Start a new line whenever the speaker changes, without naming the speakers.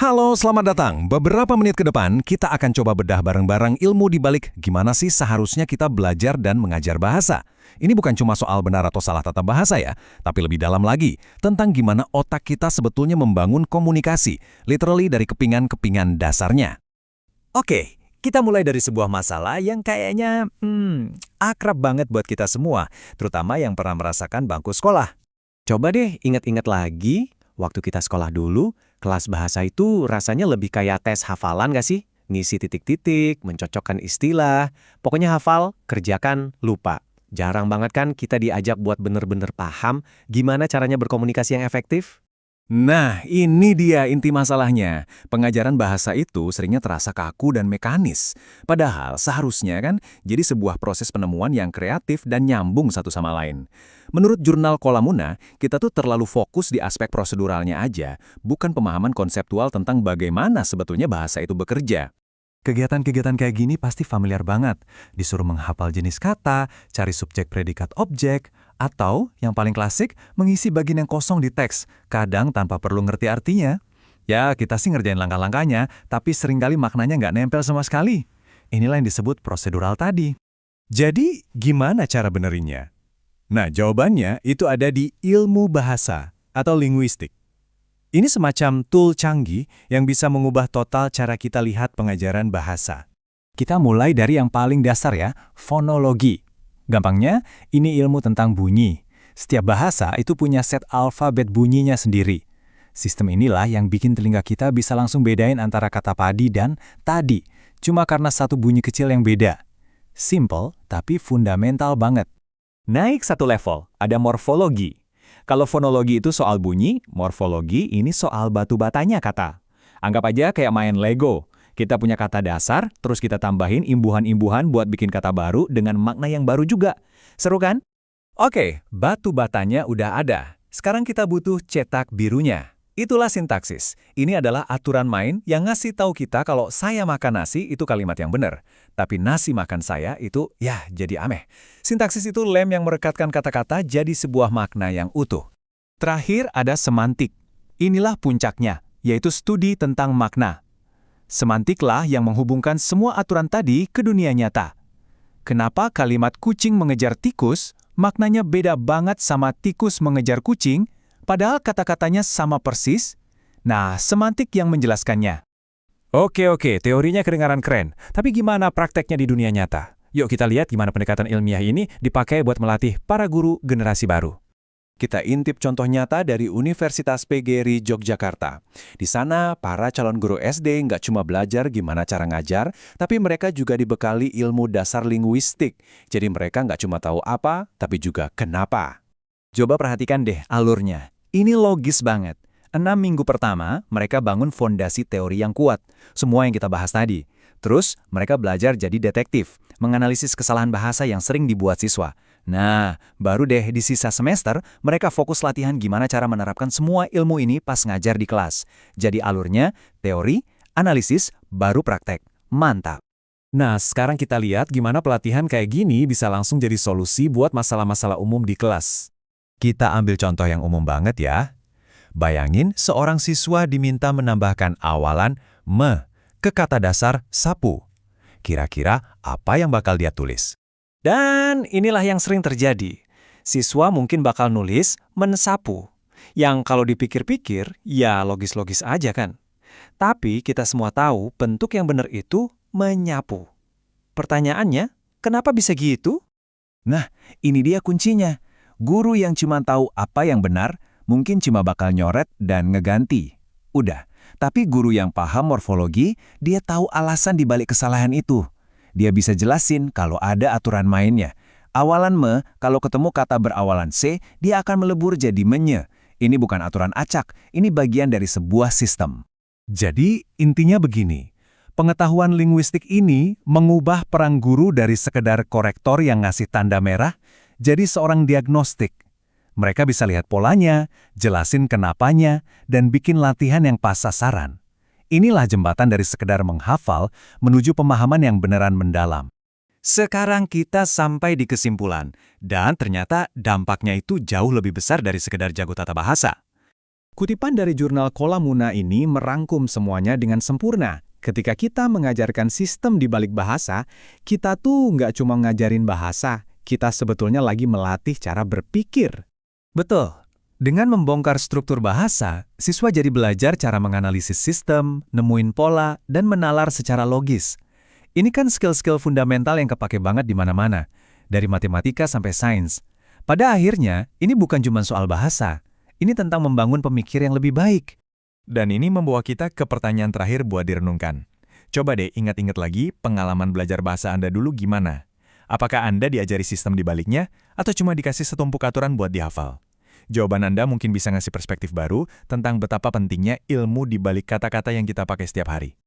Halo, selamat datang. Beberapa menit ke depan, kita akan coba bedah bareng-bareng ilmu di balik gimana sih seharusnya kita belajar dan mengajar bahasa. Ini bukan cuma soal benar atau salah tata bahasa ya, tapi lebih dalam lagi, tentang gimana otak kita sebetulnya membangun komunikasi, literally dari kepingan-kepingan dasarnya.
Oke, kita mulai dari sebuah masalah yang kayaknya akrab banget buat kita semua, terutama yang pernah merasakan bangku sekolah. Coba deh ingat-ingat lagi, waktu kita sekolah dulu, kelas bahasa itu rasanya lebih kayak tes hafalan gak sih? Ngisi titik-titik, mencocokkan istilah, pokoknya hafal, kerjakan, lupa. Jarang banget kan kita diajak buat bener-bener paham gimana caranya berkomunikasi yang efektif?
Nah, ini dia inti masalahnya. Pengajaran bahasa itu seringnya terasa kaku dan mekanis. Padahal seharusnya kan jadi sebuah proses penemuan yang kreatif dan nyambung satu sama lain. Menurut jurnal Kolamuna, kita tuh terlalu fokus di aspek proseduralnya aja, bukan pemahaman konseptual tentang bagaimana sebetulnya bahasa itu bekerja. Kegiatan-kegiatan kayak gini pasti familiar banget. Disuruh menghafal jenis kata, cari subjek predikat objek, atau yang paling klasik, mengisi bagian yang kosong di teks, kadang tanpa perlu ngerti artinya. Ya, kita sih ngerjain langkah-langkahnya, tapi seringkali maknanya nggak nempel sama sekali. Inilah yang disebut prosedural tadi. Jadi, gimana cara benerinnya? Nah, jawabannya itu ada di ilmu bahasa atau linguistik. Ini semacam tool canggih yang bisa mengubah total cara kita lihat pengajaran bahasa. Kita mulai dari yang paling dasar ya, fonologi. Gampangnya, ini ilmu tentang bunyi. Setiap bahasa itu punya set alfabet bunyinya sendiri. Sistem inilah yang bikin telinga kita bisa langsung bedain antara kata padi dan tadi, cuma karena satu bunyi kecil yang beda. Simple, tapi fundamental banget.
Naik satu level, ada morfologi. Kalau fonologi itu soal bunyi, morfologi ini soal batu batanya kata. Anggap aja kayak main Lego. Kita punya kata dasar, terus kita tambahin imbuhan-imbuhan buat bikin kata baru dengan makna yang baru juga. Seru kan?
Oke, batu batanya udah ada. Sekarang kita butuh cetak birunya. Itulah sintaksis. Ini adalah aturan main yang ngasih tahu kita kalau saya makan nasi itu kalimat yang benar. Tapi nasi makan saya itu, ya, jadi aneh. Sintaksis itu lem yang merekatkan kata-kata jadi sebuah makna yang utuh. Terakhir ada semantik. Inilah puncaknya, yaitu studi tentang makna. Semantiklah yang menghubungkan semua aturan tadi ke dunia nyata. Kenapa kalimat kucing mengejar tikus, maknanya beda banget sama tikus mengejar kucing, padahal kata-katanya sama persis? Nah, semantik yang menjelaskannya. Oke, teorinya kedengaran keren. Tapi gimana prakteknya di dunia nyata? Yuk kita lihat gimana pendekatan ilmiah ini dipakai buat melatih para guru generasi baru. Kita intip contoh nyata dari Universitas PGRI Yogyakarta. Di sana, para calon guru SD nggak cuma belajar gimana cara ngajar, tapi mereka juga dibekali ilmu dasar linguistik. Jadi mereka nggak cuma tahu apa, tapi juga kenapa. Coba perhatikan deh alurnya. Ini logis banget. 6 minggu pertama, mereka bangun fondasi teori yang kuat. Semua yang kita bahas tadi. Terus, mereka belajar jadi detektif, menganalisis kesalahan bahasa yang sering dibuat siswa. Nah, baru deh di sisa semester, mereka fokus latihan gimana cara menerapkan semua ilmu ini pas ngajar di kelas. Jadi alurnya, teori, analisis, baru praktek. Mantap. Nah, sekarang kita lihat gimana pelatihan kayak gini bisa langsung jadi solusi buat masalah-masalah umum di kelas. Kita ambil contoh yang umum banget ya. Bayangin seorang siswa diminta menambahkan awalan me ke kata dasar sapu. Kira-kira apa yang bakal dia tulis?
Dan inilah yang sering terjadi. Siswa mungkin bakal nulis mensapu. Yang kalau dipikir-pikir, ya logis-logis aja kan. Tapi kita semua tahu bentuk yang benar itu menyapu. Pertanyaannya, kenapa bisa gitu?
Nah, ini dia kuncinya. Guru yang cuma tahu apa yang benar, mungkin cuma bakal nyoret dan ngeganti. Udah, tapi guru yang paham morfologi, dia tahu alasan dibalik kesalahan itu. Dia bisa jelasin kalau ada aturan mainnya. Awalan me, kalau ketemu kata berawalan C, dia akan melebur jadi menye. Ini bukan aturan acak, ini bagian dari sebuah sistem. Jadi, intinya begini. Pengetahuan linguistik ini mengubah peran guru dari sekedar korektor yang ngasih tanda merah, jadi seorang diagnostik. Mereka bisa lihat polanya, jelasin kenapanya, dan bikin latihan yang pas sasaran. Inilah jembatan dari sekedar menghafal menuju pemahaman yang beneran mendalam. Sekarang kita sampai di kesimpulan, dan ternyata dampaknya itu jauh lebih besar dari sekedar jago tata bahasa. Kutipan dari jurnal Kolamuna ini merangkum semuanya dengan sempurna. Ketika kita mengajarkan sistem di balik bahasa, kita tuh nggak cuma ngajarin bahasa, kita sebetulnya lagi melatih cara berpikir. Betul. Dengan membongkar struktur bahasa, siswa jadi belajar cara menganalisis sistem, nemuin pola, dan menalar secara logis. Ini kan skill-skill fundamental yang kepake banget di mana-mana, dari matematika sampai sains. Pada akhirnya, ini bukan cuma soal bahasa. Ini tentang membangun pemikir yang lebih baik.
Dan ini membawa kita ke pertanyaan terakhir buat direnungkan. Coba deh ingat-ingat lagi pengalaman belajar bahasa Anda dulu gimana? Apakah Anda diajari sistem di baliknya, atau cuma dikasih setumpuk aturan buat dihafal? Jawaban Anda mungkin bisa ngasih perspektif baru tentang betapa pentingnya ilmu di balik kata-kata yang kita pakai setiap hari.